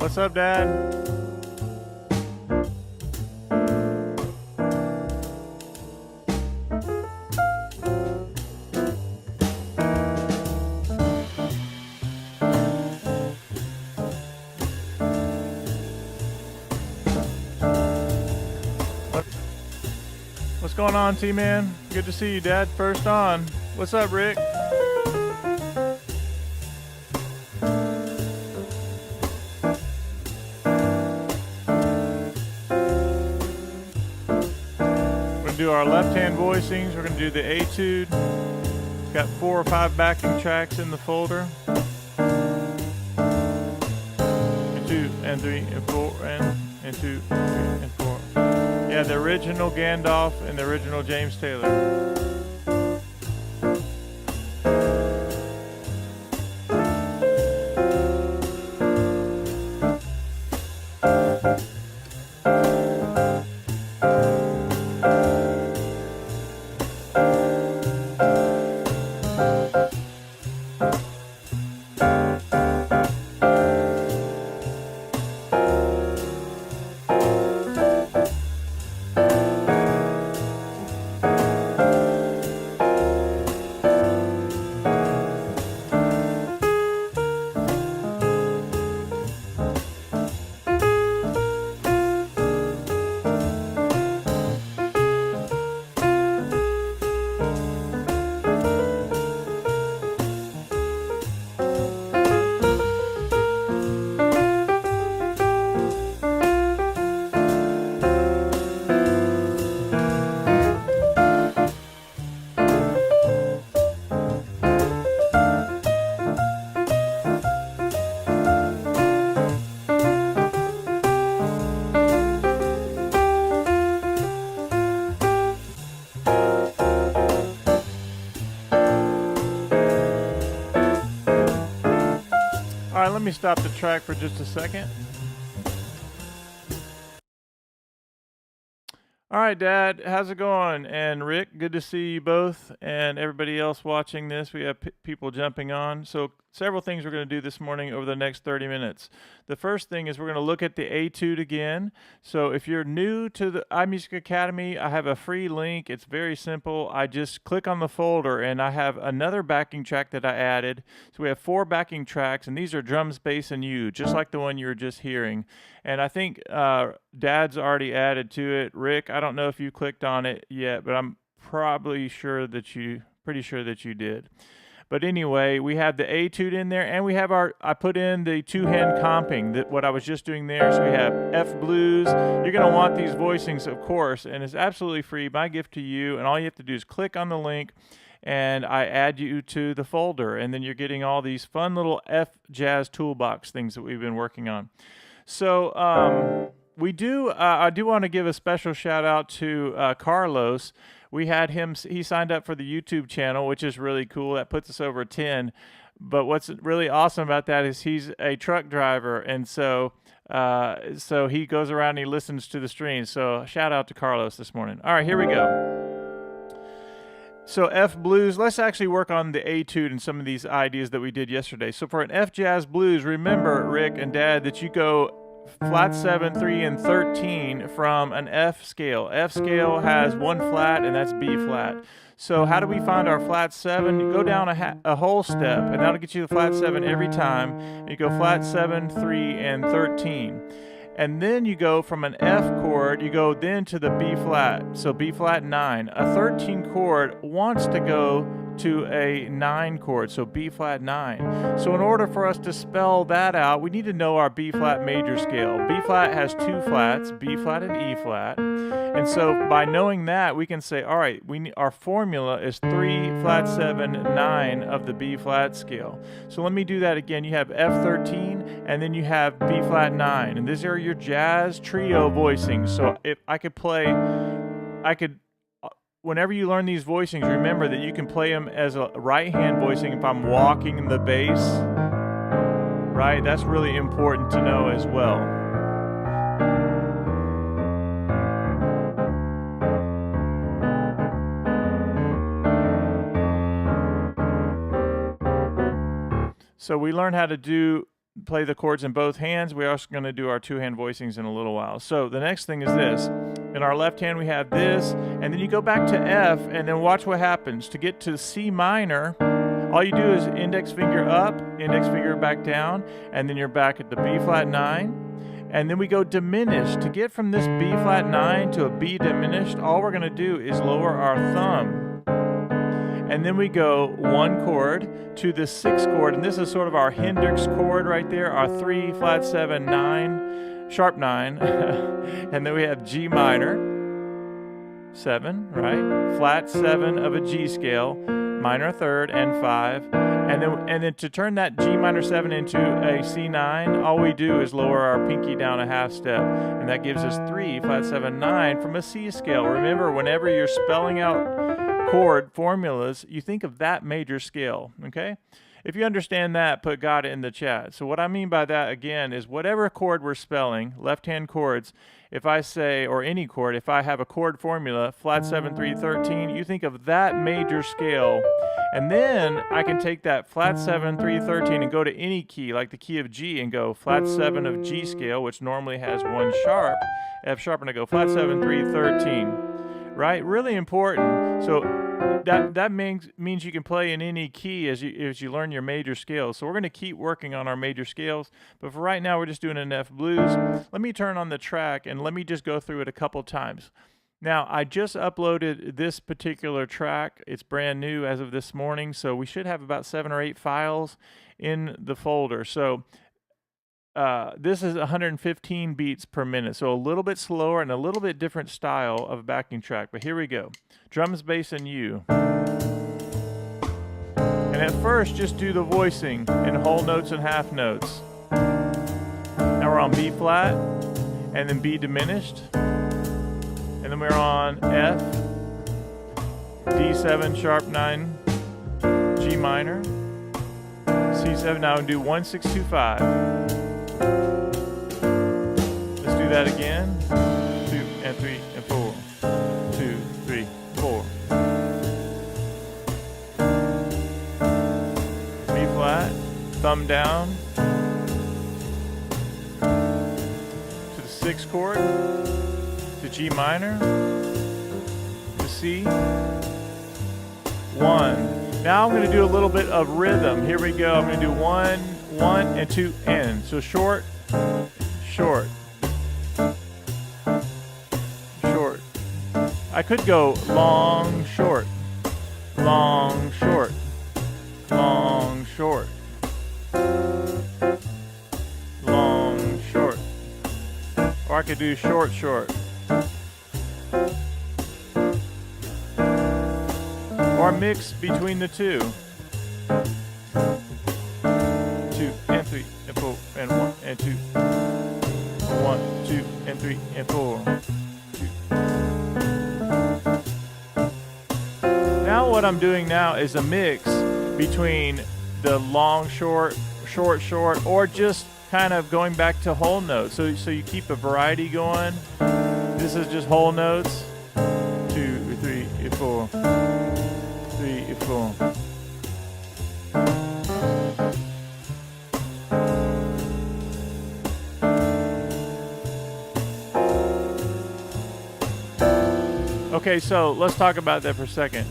What's up, Dad? What's going on, T-Man? Good to see you, Dad. First on. What's up, Rick? Do our left-hand voicings. We're going to do the etude. Got 4 or 5 backing tracks in the folder. And 2 and 3 and 4 and 2 3 and 4. Yeah, the original Gandalf and the original James Taylor. Let me stop the track for just a second. All right, Dad, how's it going? And Rick, good to see you both, and everybody else watching this. We have people jumping on. So several things we're going to do this morning over the next 30 minutes. The first thing is we're going to look at the etude again. So if you're new to the iMusicAcademy, I have a free link. It's very simple. I just click on the folder, and I have another backing track that I added. So we have 4 backing tracks, and these are drums, bass, and you, just like the one you were just hearing. And I think Dad's already added to it. Rick, I don't know if you clicked on it yet, but I'm pretty sure that you did. But anyway, we have the etude in there, and we have I put in the 2-hand comping, what I was just doing there. So we have F blues. You're going to want these voicings, of course, and it's absolutely free. My gift to you, and all you have to do is click on the link, and I add you to the folder, and then you're getting all these fun little F Jazz Toolbox things that we've been working on. So I do want to give a special shout out to Carlos. We had him, he signed up for the YouTube channel, which is really cool. That puts us over 10. But what's really awesome about that is he's a truck driver, and so he goes around and he listens to the streams. So shout out to Carlos this morning. All right, here we go. So F blues, let's actually work on the etude and some of these ideas that we did yesterday. So for an F jazz blues, remember, Rick and Dad, that you go flat 7, 3, and 13 from an F scale. F scale has 1 flat, and that's B flat. So how do we find our flat 7? You go down a whole step, and that'll get you the flat 7 every time. And you go flat 7, 3, and 13. And then you go from an F chord, you go then to the B flat. So B flat 9. A 13 chord wants to go to a 9 chord, so B flat 9. So in order for us to spell that out, we need to know our B flat major scale. B flat has 2 flats, B flat and E flat. And so by knowing that, we can say, all right, our formula is 3 flat 7 9 of the B flat scale. So let me do that again. You have F13 and then you have B flat 9, and these are your jazz trio voicings. So if I could whenever you learn these voicings, remember that you can play them as a right-hand voicing if I'm walking the bass, right? That's really important to know as well. So we learn how to do play the chords in both hands. We're also going to do our two-hand voicings in a little while. So the next thing is this. In our left hand we have this, and then you go back to F, and then watch what happens. To get to C minor, all you do is index finger up, index finger back down, and then you're back at the B flat 9. And then we go diminished. To get from this B flat 9 to a B diminished, all we're going to do is lower our thumb. And then we go one chord to the 6th chord, and this is sort of our Hendrix chord right there, our 3 flat 7 9, sharp 9, and then we have G minor 7, right? Flat 7 of a G scale, minor 3rd and 5, and then to turn that G minor 7 into a C9, all we do is lower our pinky down a half step, and that gives us 3 flat 7 9 from a C scale. Remember, whenever you're spelling out chord formulas, you think of that major scale, okay? If you understand that, put "got it" in the chat. So what I mean by that, again, is whatever chord we're spelling, left-hand chords, if I say, or any chord, if I have a chord formula, flat 7, 3, 13, you think of that major scale, and then I can take that flat 7, 3, 13 and go to any key, like the key of G, and go flat 7 of G scale, which normally has 1 sharp, F sharp, and I go flat 7, 3, 13. Right? Really important. So that means you can play in any key as you learn your major scales. So we're going to keep working on our major scales, but for right now we're just doing an F blues. Let me turn on the track and let me just go through it a couple times. Now, I just uploaded this particular track. It's brand new as of this morning, so we should have about 7 or 8 files in the folder. So this is 115 beats per minute, so a little bit slower and a little bit different style of backing track. But here we go. Drums, bass, and U. And at first, just do the voicing in whole notes and half notes. Now we're on B flat, and then B diminished. And then we're on F, D7 sharp 9, G minor, C7. Now we do 1, 6, 2, 5. Let's do that again. 2 and 3 and 4. 2, 3, 4. B flat, thumb down to the 6th chord, to G minor, to C. 1. Now I'm going to do a little bit of rhythm. Here we go. I'm going to do 1, 1, and 2, and. So short, short, short. I could go long, short, long, short, long, short, long, short. Or I could do short, short. Or mix between the two. 2 and 3 and 4 and 1 and 2. 1, 2 and 3 and 4. 2. Now what I'm doing now is a mix between the long, short, short, short, or just kind of going back to whole notes. So you keep a variety going. This is just whole notes. 2, 3, 4. 3, 4. Okay, so let's talk about that for a second.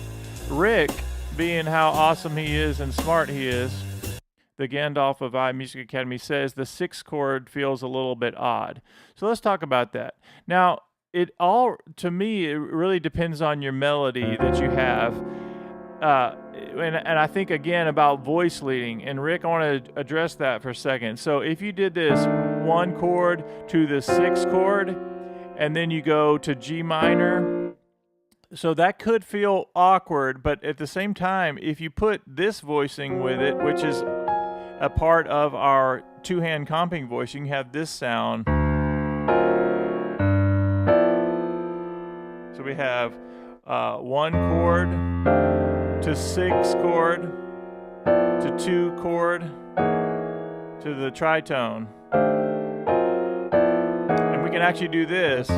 Rick, being how awesome he is and smart he is, the Gandalf of iMusicAcademy, says the 6th chord feels a little bit odd. So let's talk about that. Now, to me, it really depends on your melody that you have. And I think, again, about voice leading. And Rick, I want to address that for a second. So if you did this 1 chord to the 6th chord, and then you go to G minor, so that could feel awkward, but at the same time, if you put this voicing with it, which is a part of our two-hand comping voice, you can have this sound. So we have 1 chord to 6 chord to 2 chord to the tritone. And we can actually do this.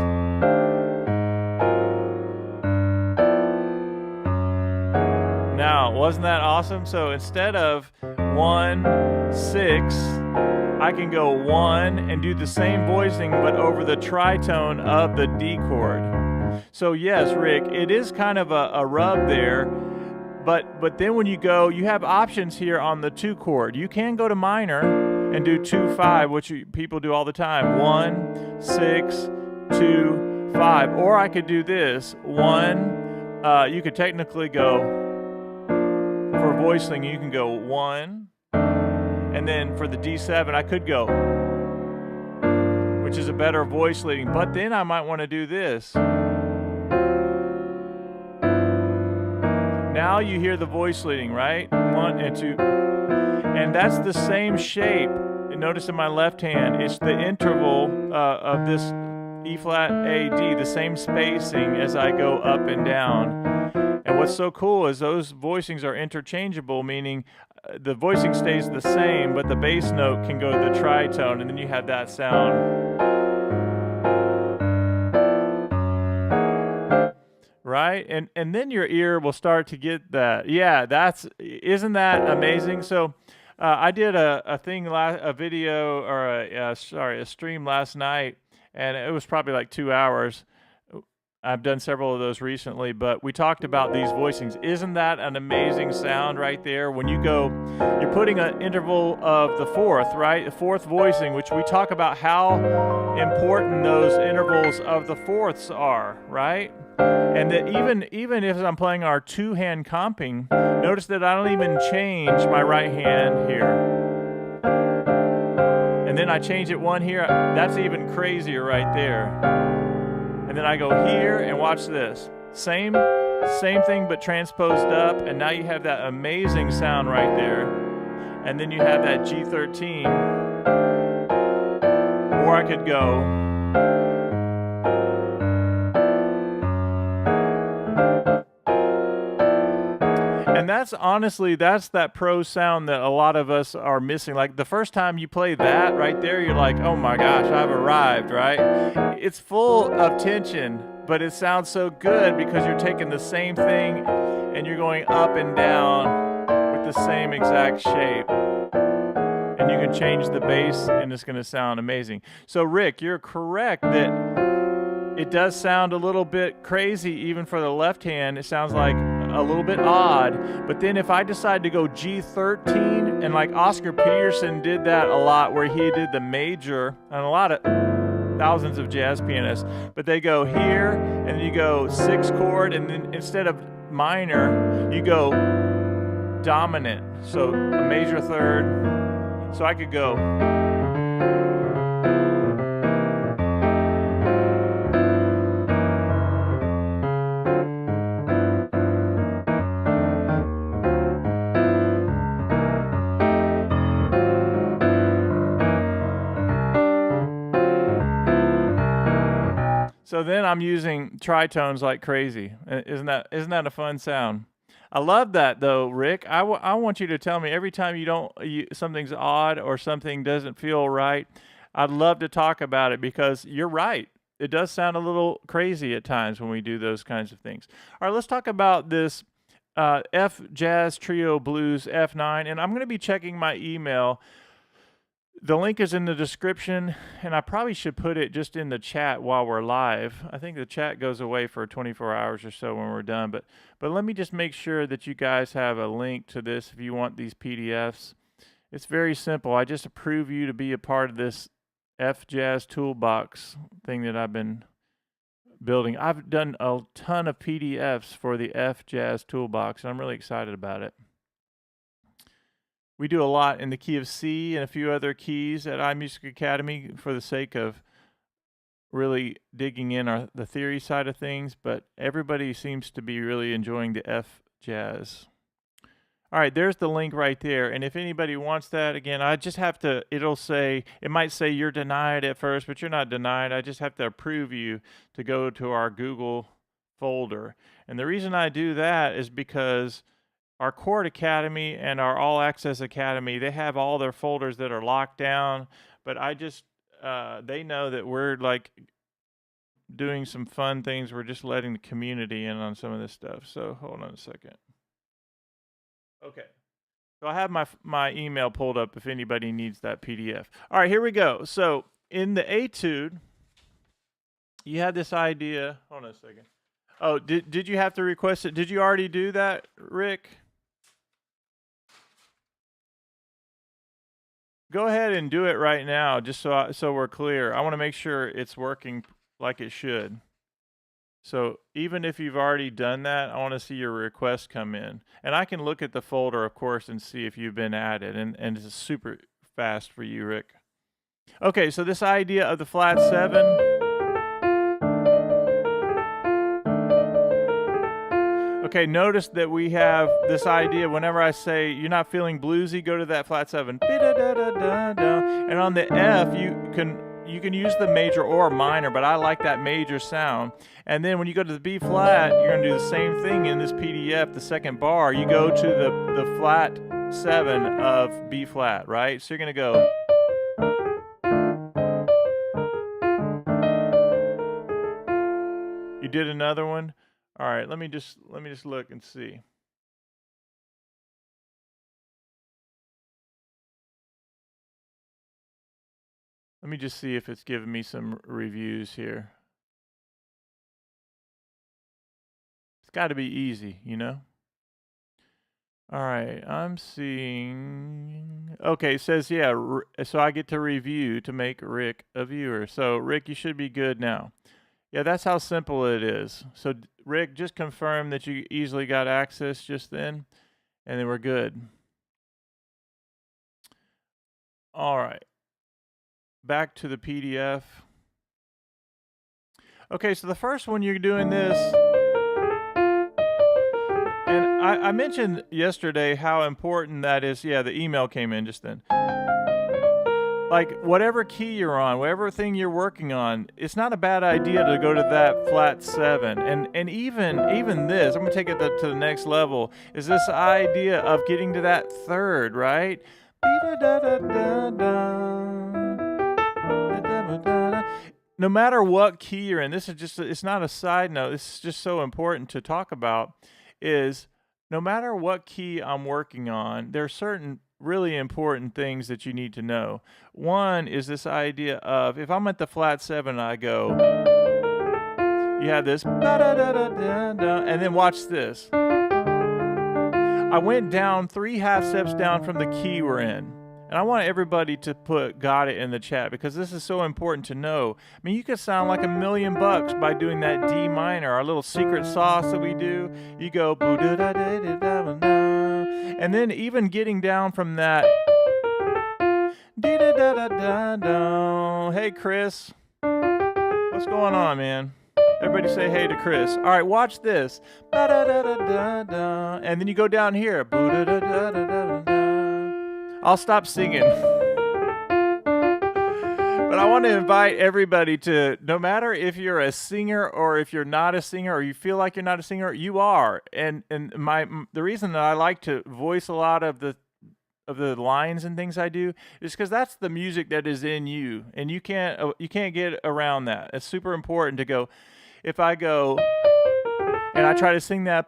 Now, wasn't that awesome? So instead of 1, 6. I can go 1 and do the same voicing, but over the tritone of the D chord. So yes, Rick, it is kind of a rub there, but then when you go, you have options here on the 2 chord. You can go to minor and do 2, 5, which people do all the time. 1, 6, 2, 5. Or I could do this. 1, you could technically go, for voicing, you can go 1, and then for the D7, I could go, which is a better voice leading. But then I might want to do this. Now you hear the voice leading, right? 1 and 2. And that's the same shape. Notice in my left hand, it's the interval of this E flat A D, the same spacing as I go up and down. And what's so cool is those voicings are interchangeable, meaning the voicing stays the same, but the bass note can go to the tritone, and then you have that sound. Right? And then your ear will start to get that. Yeah, isn't that amazing? So I did a stream last night, and it was probably like 2 hours. I've done several of those recently, but we talked about these voicings. Isn't that an amazing sound right there? When you go, you're putting an interval of the fourth, right? The fourth voicing, which we talk about how important those intervals of the fourths are, right? And that even if I'm playing our 2-hand comping, notice that I don't even change my right hand here. And then I change it 1 here. That's even crazier right there. And then I go here, and watch this. Same thing, but transposed up, and now you have that amazing sound right there. And then you have that G13. Or I could go. And that's honestly, that's that pro sound that a lot of us are missing. Like the first time you play that right there, you're like, oh my gosh, I've arrived, right? It's full of tension, but it sounds so good because you're taking the same thing and you're going up and down with the same exact shape. And you can change the bass and it's going to sound amazing. So Rick, you're correct that it does sound a little bit crazy even for the left hand. It sounds like a little bit odd, but then if I decide to go G13, and like Oscar Peterson did that a lot, where he did the major, and a lot of thousands of jazz pianists, but they go here, and then you go 6 chord, and then instead of minor, you go dominant, so a major third, so I could go. So then I'm using tritones like crazy. Isn't that a fun sound? I love that though, Rick. I want you to tell me every time something's odd or something doesn't feel right. I'd love to talk about it because you're right. It does sound a little crazy at times when we do those kinds of things. All right, let's talk about this F Jazz Trio Blues F9, and I'm going to be checking my email. The link is in the description, and I probably should put it just in the chat while we're live. I think the chat goes away for 24 hours or so when we're done, but let me just make sure that you guys have a link to this if you want these PDFs. It's very simple. I just approve you to be a part of this F Jazz Toolbox thing that I've been building. I've done a ton of PDFs for the F Jazz Toolbox, and I'm really excited about it. We do a lot in the key of C and a few other keys at iMusicAcademy for the sake of really digging in the theory side of things, but everybody seems to be really enjoying the F Jazz. All right, there's the link right there, and if anybody wants that, again, I just have to, it might say you're denied at first, but you're not denied. I just have to approve you to go to our Google folder. And the reason I do that is because our Chord Academy and our All Access Academy, they have all their folders that are locked down, but I just, they know that we're like doing some fun things. We're just letting the community in on some of this stuff. So hold on a second. Okay. So I have my email pulled up if anybody needs that PDF. All right, here we go. So in the etude, you had this idea. Hold on a second. Oh, did you have to request it? Did you already do that, Rick? Go ahead and do it right now, just so we're clear. I want to make sure it's working like it should. So even if you've already done that, I want to see your request come in. And I can look at the folder, of course, and see if you've been added. And it's super fast for you, Rick. Okay, so this idea of the flat 7. Okay, notice that we have this idea. Whenever I say you're not feeling bluesy, go to that flat 7. And on the F, you can use the major or minor, but I like that major sound. And then when you go to the B flat, you're going to do the same thing in this PDF, the second bar. You go to the flat 7 of B flat, right? So you're going to go. You did another one? All right, let me just look and see. Let me just see if it's giving me some reviews here. It's got to be easy, you know? All right, I'm seeing. Okay, it says, yeah, so I get to review to make Rick a viewer. So, Rick, you should be good now. Yeah, that's how simple it is. So, Rick, just confirm that you easily got access just then, and then we're good. All right. Back to the PDF. Okay, so the first one you're doing this, and I mentioned yesterday how important that is. Yeah, the email came in just then. Like, whatever key you're on, whatever thing you're working on, it's not a bad idea to go to that flat 7. And even this, I'm going to take it to the next level, is this idea of getting to that third, right? No matter what key you're in, this is just, it's not a side note, this is just so important to talk about, is no matter what key I'm working on, there are certain really important things that you need to know. One is this idea of, if I'm at the flat 7, I go, you have this, and then watch this. I went down 3 half steps down from the key we're in. And I want everybody to put got it in the chat, because this is so important to know. I mean, you could sound like $1,000,000 by doing that D minor, our little secret sauce that we do. You go, and then even getting down from that. Hey, Chris. What's going on, man? Everybody say hey to Chris. All right, watch this. And then you go down here. I'll stop singing. But I want to invite everybody to, no matter if you're a singer or if you're not a singer or you feel like you're not a singer, you are. And the reason that I like to voice a lot of the lines and things I do is because that's the music that is in you, and you can't get around that. It's super important to go. If I go and I try to sing that,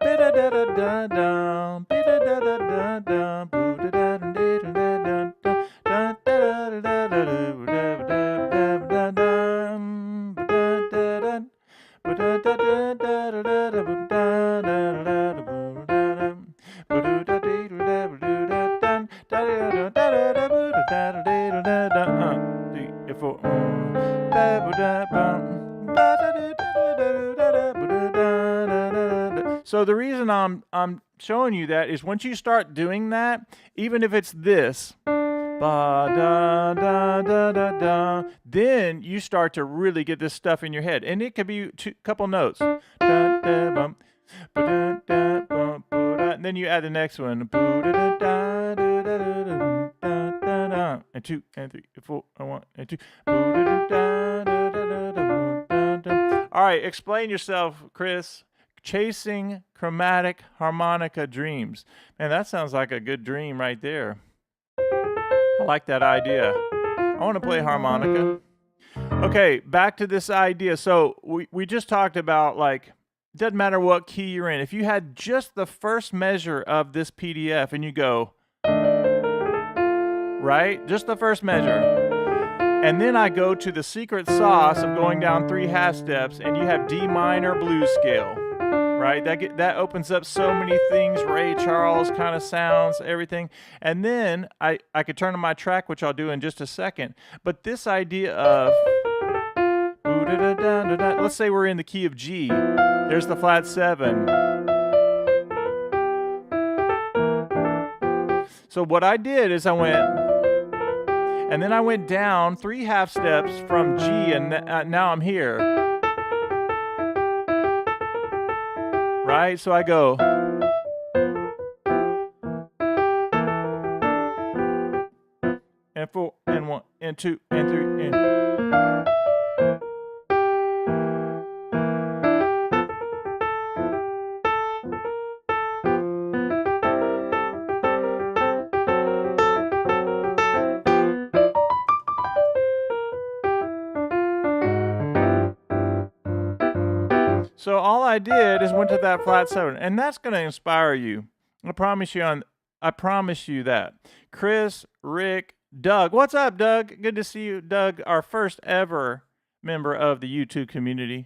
so the reason I'm showing you that is once you start doing that, even if it's this, then you start to really get this stuff in your head, and it could be a couple notes, and then you add the next one, and 2 and 3 and 4 and 1 and 2. All right, explain yourself, Chris. Chasing chromatic harmonica dreams. Man, that sounds like a good dream right there. I like that idea. I want to play harmonica. Okay, back to this idea. So we just talked about, like, it doesn't matter what key you're in. If you had just the first measure of this PDF and you go, right? Just the first measure. And then I go to the secret sauce of going down 3 half steps, and you have D minor blues scale, right? That opens up so many things, Ray Charles kind of sounds, everything. And then I could turn on my track, which I'll do in just a second. But this idea of, let's say we're in the key of G. There's the flat 7. So what I did is I went... And then I went down 3 half steps from G, and now I'm here. Right? So I go. And 4, and 1, and 2, and 3, and... So all I did is went to that flat 7, and that's going to inspire you. I promise you that. Chris, Rick, Doug. What's up, Doug? Good to see you, Doug, our first ever member of the YouTube community.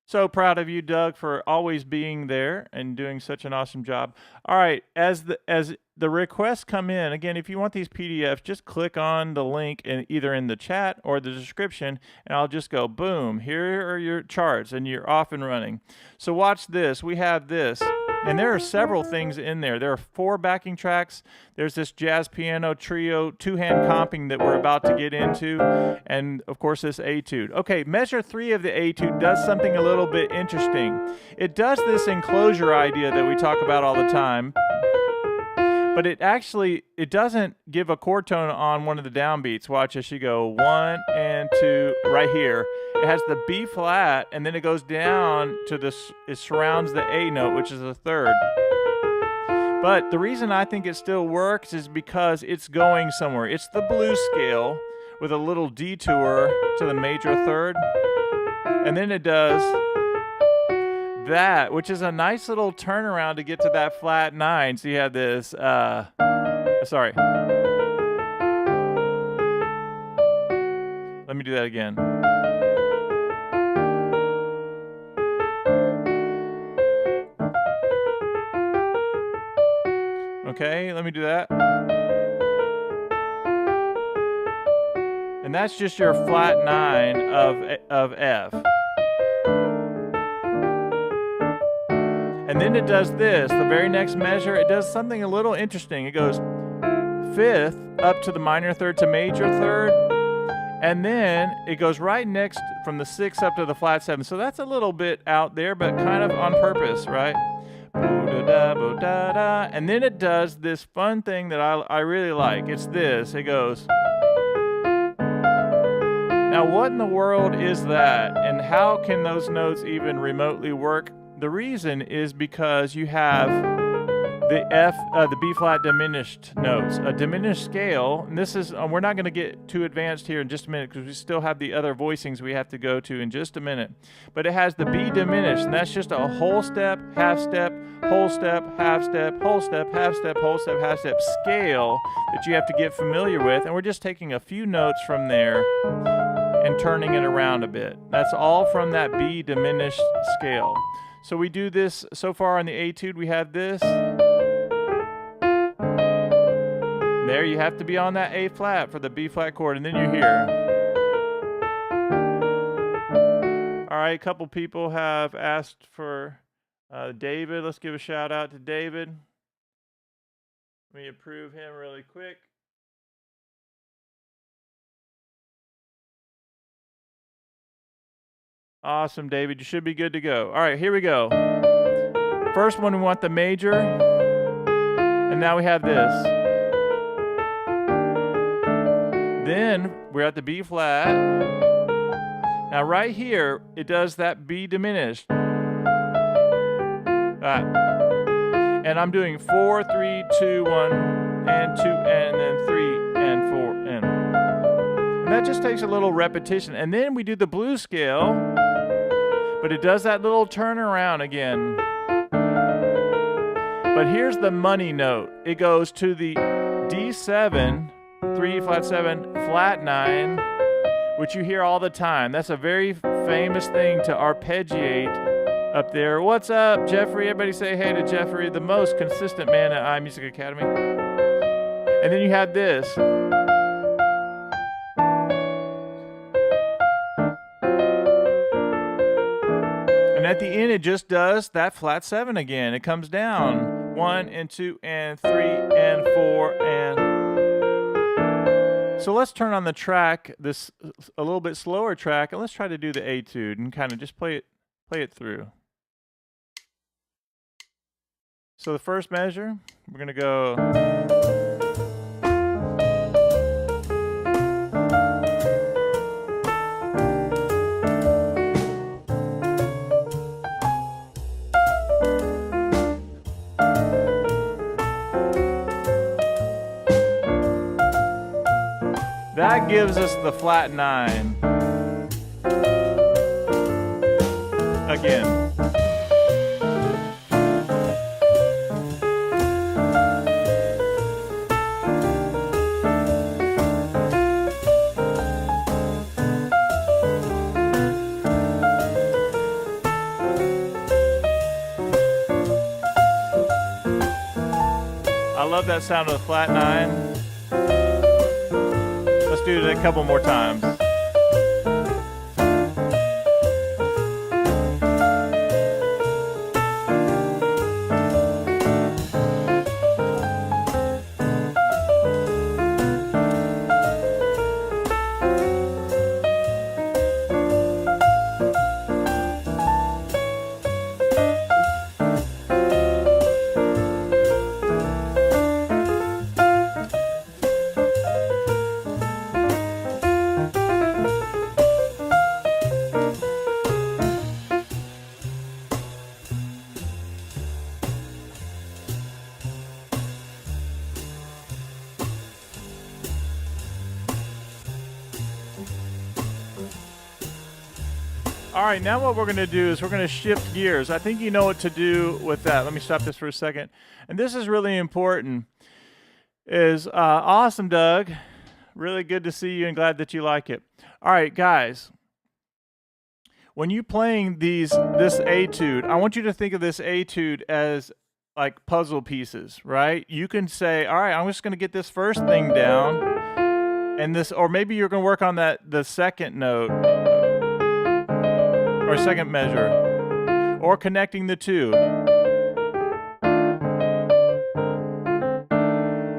So proud of you, Doug, for always being there and doing such an awesome job. All right, as the requests come in, again, if you want these PDFs, just click on the link either in the chat or the description, and I'll just go, boom, here are your charts, and you're off and running. So watch this. We have this, and there are several things in there. There are 4 backing tracks. There's this jazz piano trio, 2-hand comping that we're about to get into, and, of course, this etude. Okay, measure 3 of the etude does something a little bit interesting. It does this enclosure idea that we talk about all the time, but it doesn't give a chord tone on one of the downbeats. Watch as you go 1 and 2 right here. It has the B flat, and then it goes down to it surrounds the A note, which is the 3rd. But the reason I think it still works is because it's going somewhere. It's the blues scale with a little detour to the major 3rd. And then it does that, which is a nice little turnaround to get to that flat 9. So you have this, sorry. Let me do that again. Okay, let me do that. And that's just your flat 9 of F. And then it does this, the very next measure, it does something a little interesting. It goes 5th up to the minor 3rd to major 3rd, and then it goes right next from the 6th up to the flat 7. So that's a little bit out there, but kind of on purpose, right? And then it does this fun thing that I really like. It's this. It goes. Now, what in the world is that? And how can those notes even remotely work? The reason is because you have the B flat diminished notes, a diminished scale. And this is, we're not going to get too advanced here in just a minute because we still have the other voicings we have to go to in just a minute. But it has the B diminished, and that's just a whole step, half step, whole step, half step, whole step, half step, whole step, half step scale that you have to get familiar with. And we're just taking a few notes from there and turning it around a bit. That's all from that B diminished scale. So we do this so far on the etude. We have this. There, you have to be on that A flat for the B flat chord, and then you're here. All right, a couple people have asked for David. Let's give a shout out to David. Let me approve him really quick. Awesome, David. You should be good to go. All right, here we go. First one, we want the major. And now we have this. Then we're at the B flat. Now right here, it does that B diminished. And I'm doing 4, 3, 2, 1, and 2, and then 3, and 4, and that just takes a little repetition. And then we do the blues scale, but it does that little turnaround again. But here's the money note. It goes to the D7 3, flat 7, flat 9, which you hear all the time. That's a very famous thing to arpeggiate up there. What's up, Jeffrey? Everybody say hey to Jeffrey, the most consistent man at iMusicAcademy. And then you have this. And at the end, it just does that flat 7 again. It comes down 1 and 2 and 3 and 4 and. So let's turn on the track, this a little bit slower track, and let's try to do the etude and kind of just play it through. So the first measure, we're gonna go. That gives us the flat 9. Again. I love that sound of the flat 9. Let's do it a couple more times. All right, now what we're going to do is we're going to shift gears. I think you know what to do with that. Let me stop this for a second. And this is really important. Awesome, Doug. Really good to see you and glad that you like it. All right, guys. When you're playing this etude, I want you to think of this etude as like puzzle pieces, right? You can say, all right, I'm just going to get this first thing down, and this, or maybe you're going to work on the second note, or second measure, or connecting the two,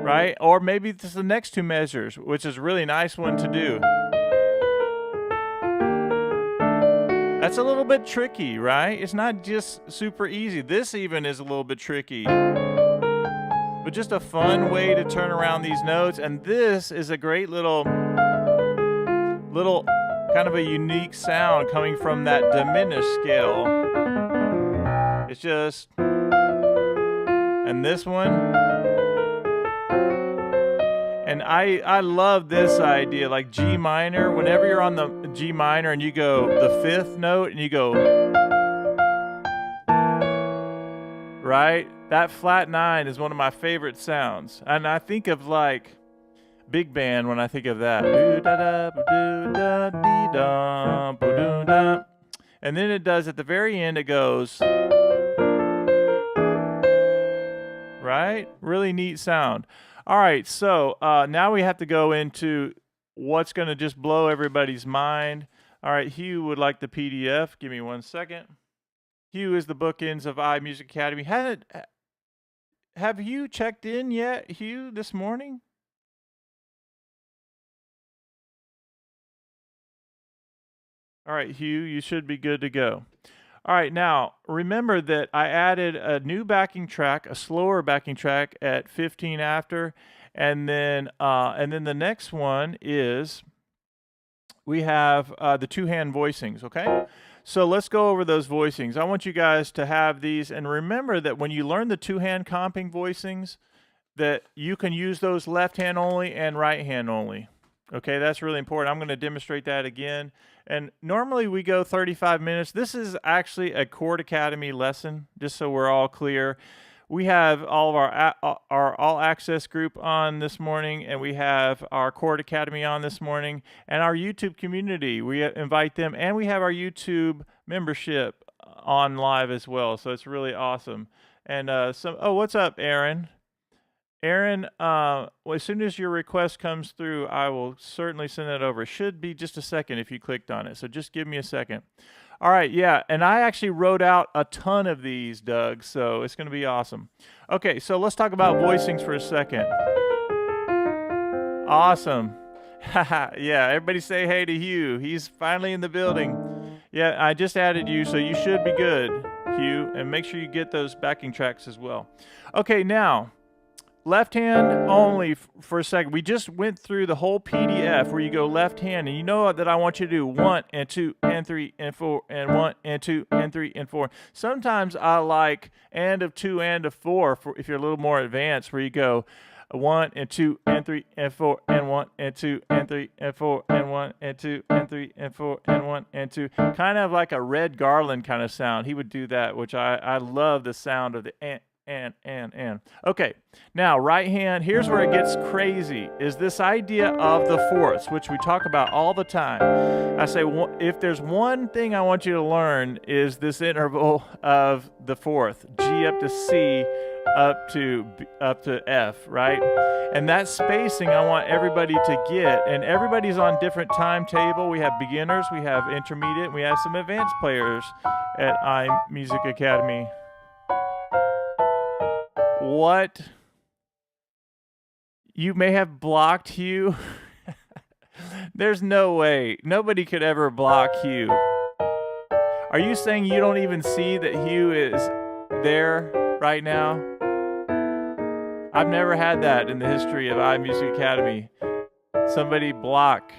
right? Or maybe this is the next two measures, which is a really nice one to do. That's a little bit tricky, right? It's not just super easy. This even is a little bit tricky, but just a fun way to turn around these notes. And this is a great little kind of a unique sound coming from that diminished scale. It's just, and this one, and I love this idea, like G minor. Whenever you're on the G minor and you go the fifth note and you go, right? That flat 9 is one of my favorite sounds. And I think of like big band when I think of that. And then it does at the very end, it goes, right? Really neat sound. All right, so now we have to go into what's going to just blow everybody's mind. All right, Hugh would like the PDF. Give me 1 second. Hugh is the bookends of iMusicAcademy. Have you checked in yet, Hugh, this morning? All right, Hugh, you should be good to go. All right, now remember that I added a new backing track, a slower backing track at 15 after, and then the next one is we have the two-hand voicings, okay? So let's go over those voicings. I want you guys to have these, and remember that when you learn the two-hand comping voicings, that you can use those left hand only and right hand only. Okay, that's really important. I'm going to demonstrate that again. And normally we go 35 minutes. This is actually a Chord Academy lesson, just so we're all clear. we have all of our all access group on this morning, and we have our Chord Academy on this morning, and our YouTube community. We invite them, and we have our YouTube membership on live as well. So it's really awesome. And oh, what's up, Aaron? Aaron, well, as soon as your request comes through, I will certainly send that over. It should be just a second if you clicked on it. So just give me a second. All right, yeah, and I actually wrote out a ton of these, Doug, so it's going to be awesome. Okay, so let's talk about voicings for a second. Awesome. Yeah, everybody say hey to Hugh. He's finally in the building. Yeah, I just added you, so you should be good, Hugh, and make sure you get those backing tracks as well. Okay, now, left hand only for a second. We just went through the whole PDF where you go left hand, and you know that I want you to do 1 and 2 and 3 and 4 and 1 and 2 and 3 and 4. Sometimes I like and of 2 and of 4 for if you're a little more advanced, where you go 1 and 2 and 3 and 4 and 1 and 2 and 3 and 4 and 1 and 2 and 3 and 4 and 1 and 2. Kind of like a Red Garland kind of sound. He would do that, which I love the sound of the and. Okay, now right hand, here's where it gets crazy, is this idea of the fourths, which we talk about all the time. I say, if there's one thing I want you to learn, is this interval of the fourth, G up to C, up to F, right? And that spacing I want everybody to get, and everybody's on different timetable. We have beginners, we have intermediate, we have some advanced players at iMusicAcademy. What? You may have blocked Hugh? There's no way. Nobody could ever block Hugh. Are you saying you don't even see that Hugh is there right now? I've never had that in the history of iMusicAcademy. Somebody block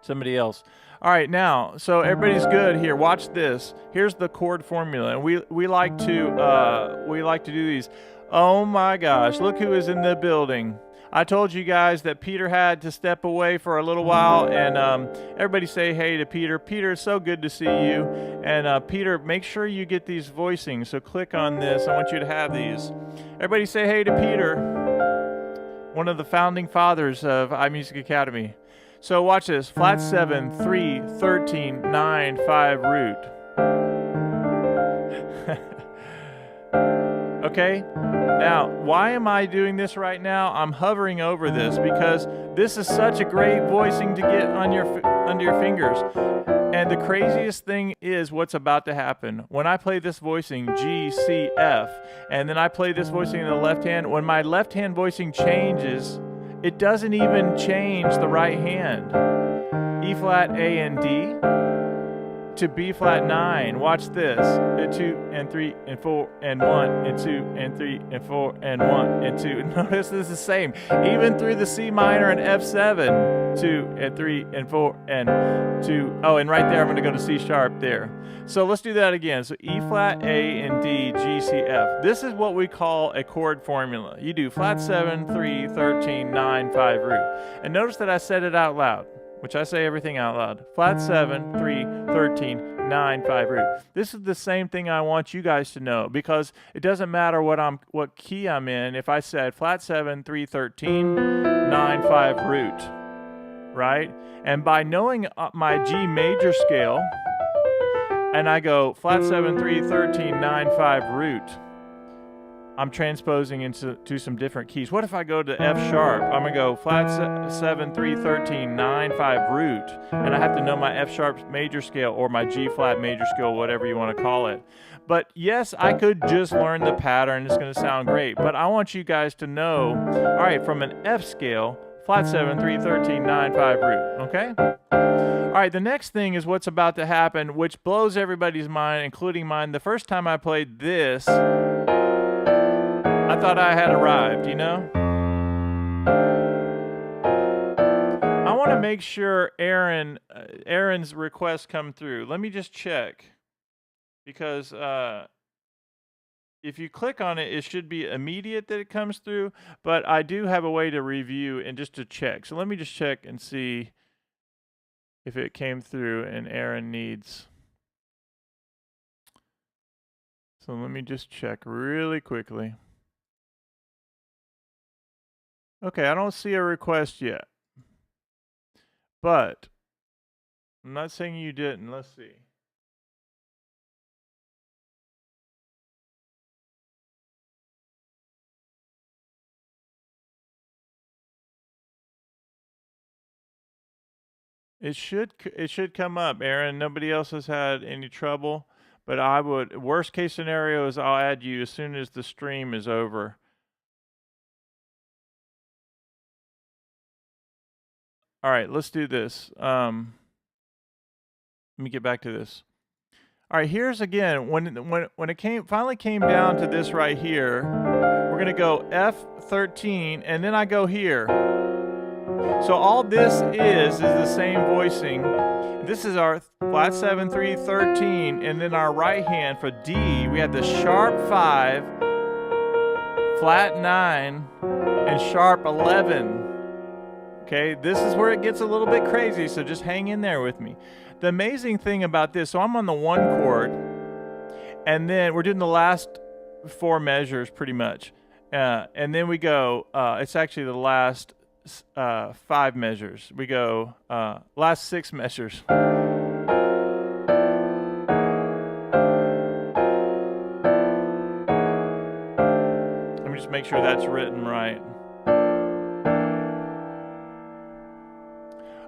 somebody else. All right, now, so everybody's good here. Watch this. Here's the chord formula, and we like to do these. Oh my gosh, look who is in the building. I told you guys that Peter had to step away for a little while, and everybody say hey to Peter. Peter, it's so good to see you. And Peter, make sure you get these voicings. So click on this. I want you to have these. Everybody say hey to Peter, one of the founding fathers of iMusicAcademy. So watch this, flat 7, 3, 13, 9, 5 root. Okay, now why am I doing this right now? I'm hovering over this because this is such a great voicing to get on under your fingers. And the craziest thing is what's about to happen. When I play this voicing, G, C, F, and then I play this voicing in the left hand, when my left hand voicing changes, it doesn't even change the right hand. E flat, A, and D to B flat 9. Watch this. 2 and 3 and 4 and 1 and 2 and 3 and 4 and 1 and 2. Notice this is the same. Even through the C minor and F7. 2 and 3 and 4 and 2. Oh, and right there I'm going to go to C sharp there. So let's do that again. So E flat, A, and D, G, C, F. This is what we call a chord formula. You do flat 7, 3, 13, 9, 5 root. And notice that I said it out loud, which I say everything out loud. Flat 7, 3, 13, 9, 5 root. This is the same thing I want you guys to know, because it doesn't matter what key I'm in. If I said flat 7, 3, 13, 9, 5 root, right? And by knowing my G major scale, and I go flat 7, 3, 13, 9, 5 root, I'm transposing into some different keys. What if I go to F sharp? I'm going to go flat 7, 3, 13, 9, 5 root, and I have to know my F sharp major scale or my G flat major scale, whatever you want to call it. But yes, I could just learn the pattern. It's going to sound great. But I want you guys to know, all right, from an F scale, flat 7, 3, 13, 9, 5 root, okay? All right, the next thing is what's about to happen, which blows everybody's mind, including mine. The first time I played this, I thought I had arrived, you know? I want to make sure Aaron's request come through. Let me just check, because if you click on it, it should be immediate that it comes through, but I do have a way to review and just to check. So let me just check and see if it came through and Aaron needs So let me just check really quickly. Okay, I don't see a request yet. But I'm not saying you didn't. Let's see. It should come up, Aaron. Nobody else has had any trouble, but I would, worst case scenario is I'll add you as soon as the stream is over. All right, let's do this. Let me get back to this. All right, here's again when it finally came down to this right here. We're gonna go F13, and then I go here. So all this is the same voicing. This is our flat 7, 3, 13, and then our right hand for D, we have the sharp 5, flat 9, and sharp 11. Okay, this is where it gets a little bit crazy, so just hang in there with me. The amazing thing about this, so I'm on the 1 chord, and then we're doing the last 4 measures pretty much. And then we go, it's actually the last 5 measures. We go, last 6 measures. Let me just make sure that's written right.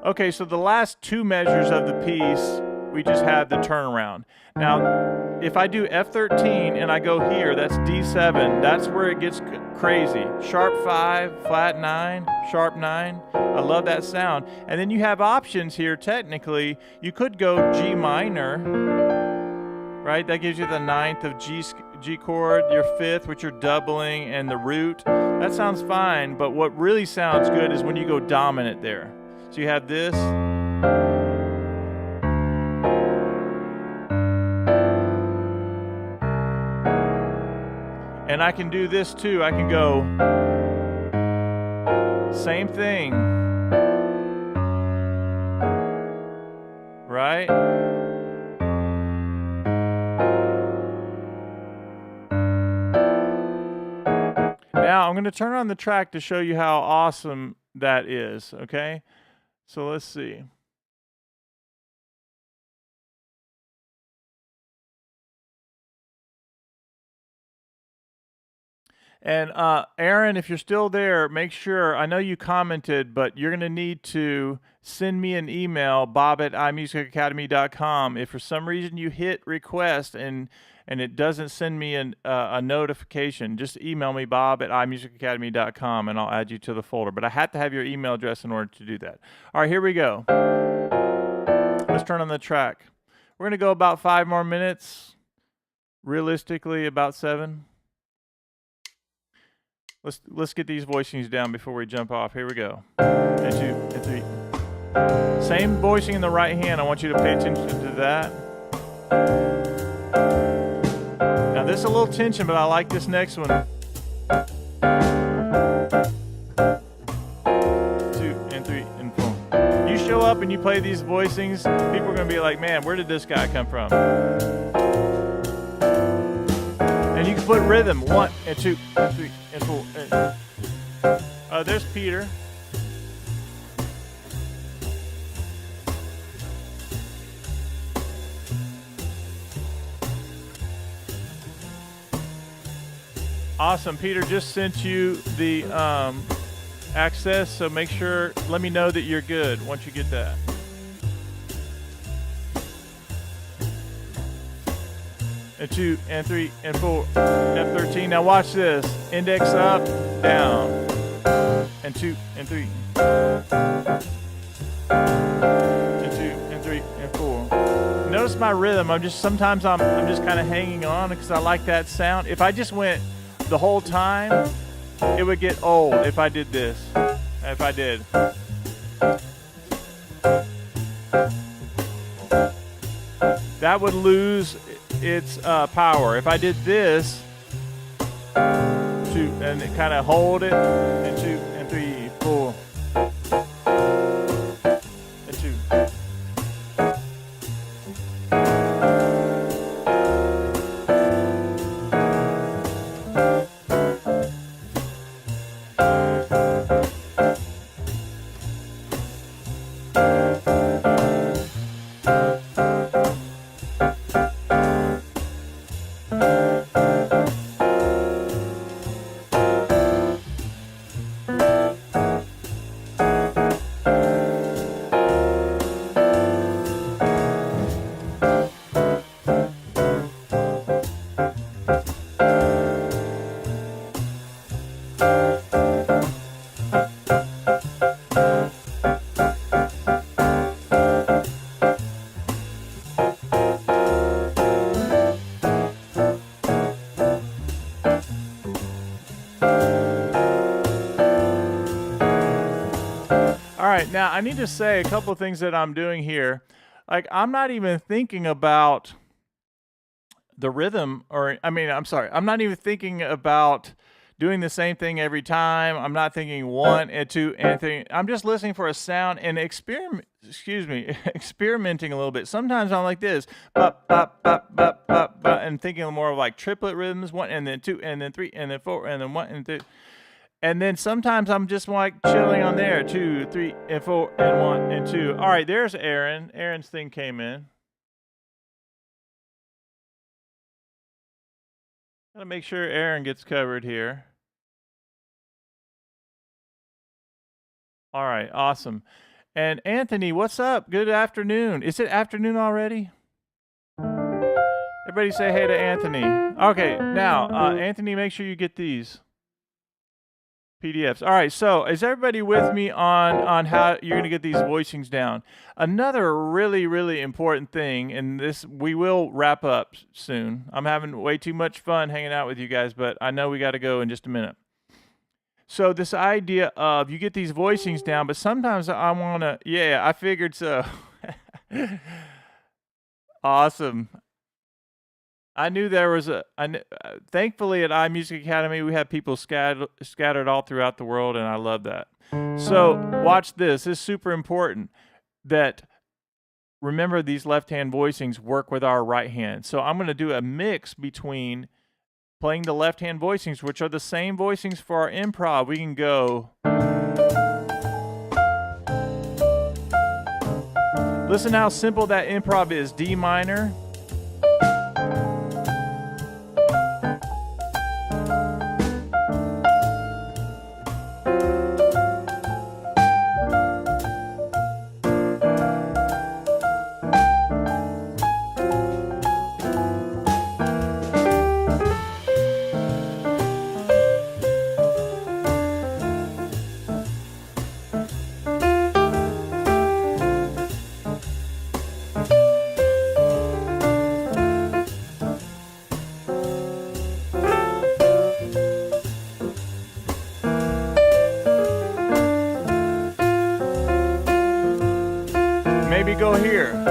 Okay, so the last 2 measures of the piece, we just have the turnaround. Now, if I do F13 and I go here, that's D7, that's where it gets crazy. Sharp 5, flat 9, sharp 9. I love that sound. And then you have options here, technically. You could go G minor, right? That gives you the 9th of G chord, your 5th, which you're doubling, and the root. That sounds fine, but what really sounds good is when you go dominant there. So you have this. And I can do this too. I can go same thing. Right? Now I'm going to turn on the track to show you how awesome that is, okay? So let's see. And Aaron, if you're still there, make sure, I know you commented, but you're going to need to send me an email, bob@iMusicAcademy.com. If for some reason you hit request and it doesn't send me a notification, just email me, bob@iMusicAcademy.com, and I'll add you to the folder. But I have to have your email address in order to do that. All right, here we go. Let's turn on the track. We're going to go about 5 more minutes, realistically about 7. Let's get these voicings down before we jump off. Here we go. And 2, and 3. Same voicing in the right hand. I want you to pay attention to that. Now this is a little tension, but I like this next one. 2 and 3 and 4. You show up and you play these voicings, people are going to be like, man, where did this guy come from? And you can put rhythm. 1 and 2 and 3 and 4. And there's Peter. Awesome. Peter just sent you the access, so make sure, let me know that you're good once you get that. And 2 and 3 and 4, F13. Now watch this. Index up, down, and 2 and 3, and 2 and 3 and 4. Notice my rhythm. Sometimes I'm just kind of hanging on because I like that sound. If I just went the whole time, it would get old if I did this. If I did. That would lose its power. If I did this, 2 and kind of hold it, and 2 and 3, 4, and 2. I need to say a couple of things that I'm doing here. Like, I'm not even thinking about the rhythm, or I'm sorry, I'm not even thinking about doing the same thing every time. I'm not thinking one and two and three. I'm just listening for a sound and experimenting a little bit. Sometimes I'm like this, bop, bop, bop, bop, bop, bop, and thinking more of like triplet rhythms, one and then two and then three and then four and then one and two. And then sometimes I'm just like chilling on there, 2, 3, and 4, and 1, and 2. All right, there's Aaron. Aaron's thing came in. Gotta make sure Aaron gets covered here. All right, awesome. And Anthony, what's up? Good afternoon. Is it afternoon already? Everybody say hey to Anthony. Okay, now, Anthony, make sure you get these PDFs. All right, so is everybody with me on how you're going to get these voicings down? Another really, really important thing, and this we will wrap up soon. I'm having way too much fun hanging out with you guys, but I know we got to go in just a minute. So this idea of you get these voicings down, but sometimes I want to, yeah, I figured so. Awesome. I knew there was thankfully at iMusicAcademy, we have people scattered all throughout the world, and I love that. So watch this. This is super important that remember these left-hand voicings work with our right hand. So I'm going to do a mix between playing the left-hand voicings, which are the same voicings for our improv. We can go. Listen how simple that improv is. D minor. Maybe go here.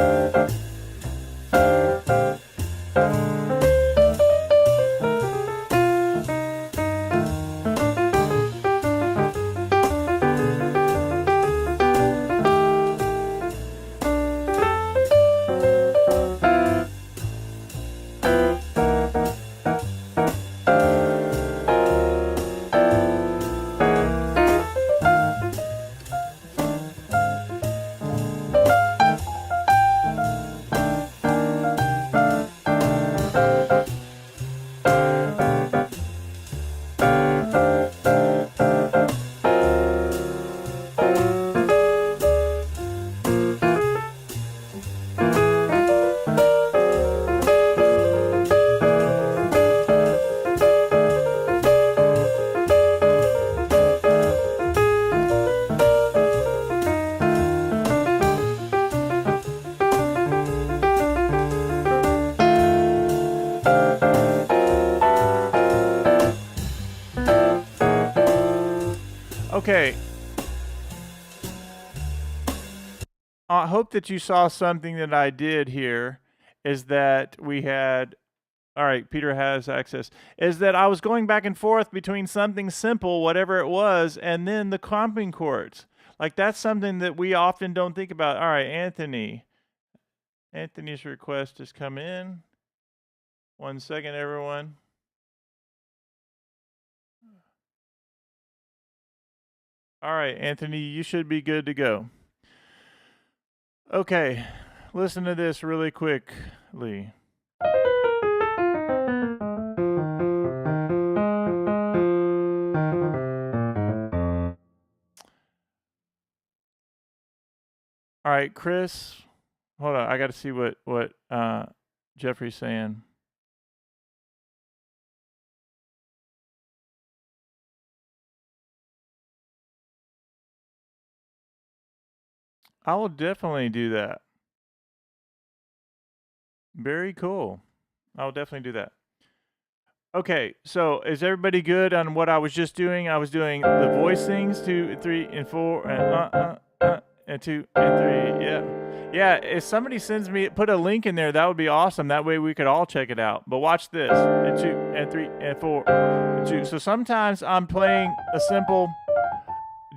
Okay. I hope that you saw something that I did here is that we had, all right, Peter has access, is that I was going back and forth between something simple, whatever it was, and then the comping chords. Like that's something that we often don't think about. All right, Anthony. Anthony's request has come in. 1 second, everyone. All right, Anthony, you should be good to go. Okay, listen to this really quickly. All right, Chris, hold on. I got to see what Jeffrey's saying. I will definitely do that. Very cool. I will definitely do that. Okay, so is everybody good on what I was just doing? I was doing the voicings 2, 3, and 4, and 2 and 3. Yeah. Yeah, if somebody sends me, put a link in there, that would be awesome. That way we could all check it out. But watch this. And 2 and 3 and 4 and 2. So sometimes I'm playing a simple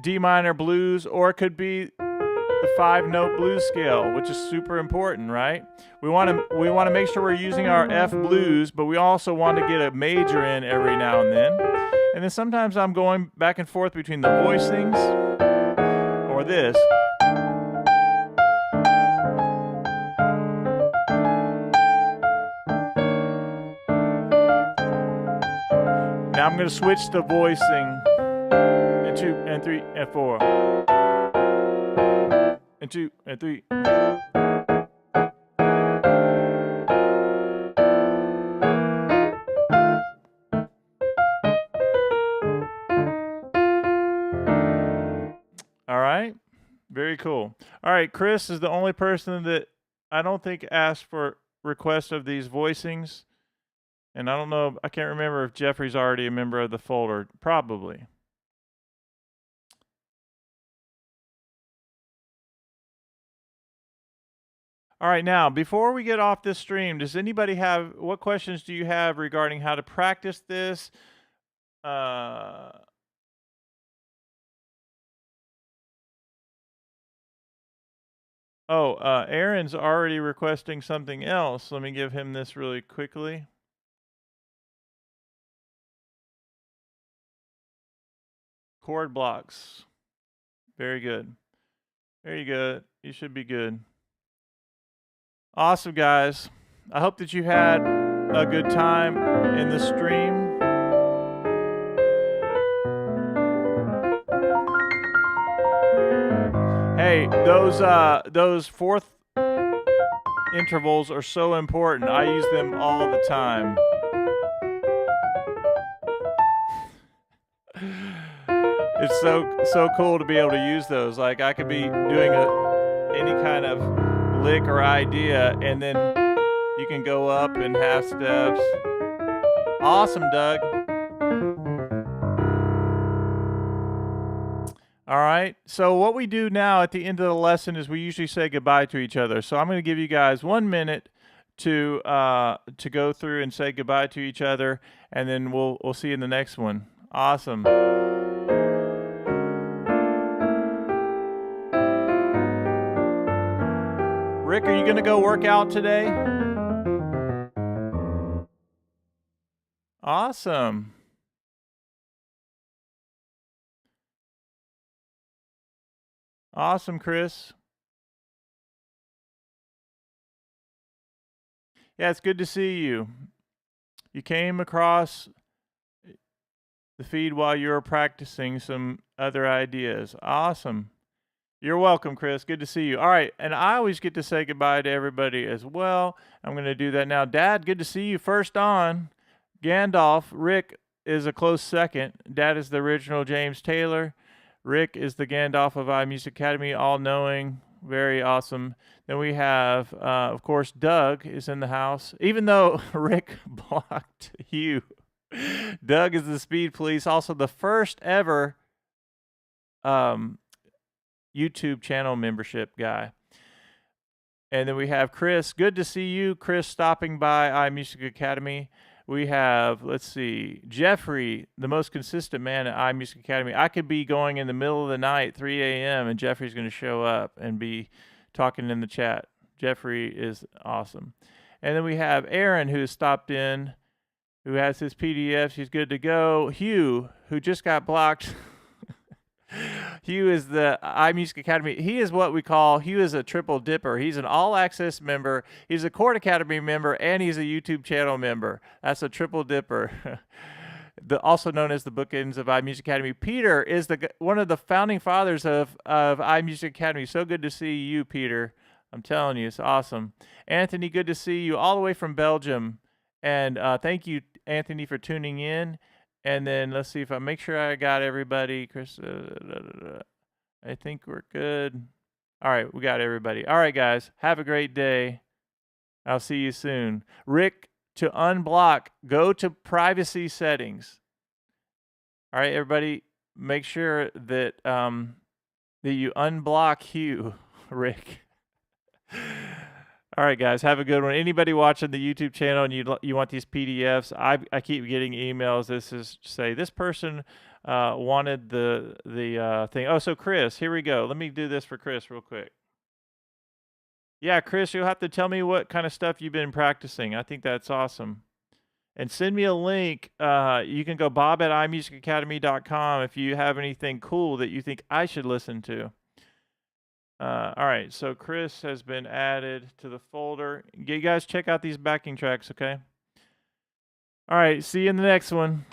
D minor blues, or it could be the 5-note blues scale, which is super important, right? We want to make sure we're using our F blues, but we also want to get a major in every now and then. And then sometimes I'm going back and forth between the voicings or this. Now I'm going to switch to voicing. And 2 and 3 and 4. And 2 and 3. All right. Very cool. All right. Chris is the only person that I don't think asked for requests of these voicings. And I don't know, I can't remember if Jeffrey's already a member of the folder. Probably. All right, now, before we get off this stream, does anybody have, what questions do you have regarding how to practice this? Aaron's already requesting something else. Let me give him this really quickly. Chord blocks. Very good. Very good. You should be good. Awesome, guys. I hope that you had a good time in the stream. Hey, those fourth intervals are so important. I use them all the time. It's so cool to be able to use those. Like I could be doing any kind of lick or idea, and then you can go up in half steps. Awesome, Doug. All right. So what we do now at the end of the lesson is we usually say goodbye to each other. So I'm going to give you guys 1 minute to go through and say goodbye to each other, and then we'll see you in the next one. Awesome. Rick, are you going to go work out today? Awesome. Awesome, Chris. Yeah, it's good to see you. You came across the feed while you were practicing some other ideas. Awesome. You're welcome, Chris. Good to see you. All right, and I always get to say goodbye to everybody as well. I'm going to do that now. Dad, good to see you first on. Gandalf, Rick is a close second. Dad is the original James Taylor. Rick is the Gandalf of iMusicAcademy, all-knowing, very awesome. Then we have, of course, Doug is in the house. Even though Rick blocked you, Doug is the speed police, also the first ever YouTube channel membership guy. And then we have Chris. Good to see you, Chris, stopping by iMusicAcademy. We have, let's see, Jeffrey, the most consistent man at iMusicAcademy. I could be going in the middle of the night, 3 a.m., and Jeffrey's going to show up and be talking in the chat. Jeffrey is awesome. And then we have Aaron, who has stopped in, who has his PDFs. He's good to go. Hugh, who just got blocked. Hugh is the iMusicAcademy. He is what we call, Hugh is a triple dipper. He's an all-access member. He's a Chord Academy member, and he's a YouTube channel member. That's a triple dipper. Also known as the bookends of iMusicAcademy. Peter is one of the founding fathers of iMusicAcademy. So good to see you, Peter. I'm telling you, it's awesome. Anthony, good to see you all the way from Belgium. And thank you, Anthony, for tuning in. And then let's see if I make sure I got everybody. Chris, I think we're good. All right, we got everybody. All right, guys, have a great day. I'll see you soon. Rick, to unblock, go to privacy settings. All right, everybody, make sure that that you unblock Hugh, Rick. All right, guys, have a good one. Anybody watching the YouTube channel and you want these PDFs, I keep getting emails. This is say this person wanted the thing. Oh, so Chris, here we go. Let me do this for Chris real quick. Yeah, Chris, you'll have to tell me what kind of stuff you've been practicing. I think that's awesome. And send me a link. You can go bob at iMusicAcademy.com if you have anything cool that you think I should listen to. All right, so Chris has been added to the folder. You guys check out these backing tracks, okay? All right, see you in the next one.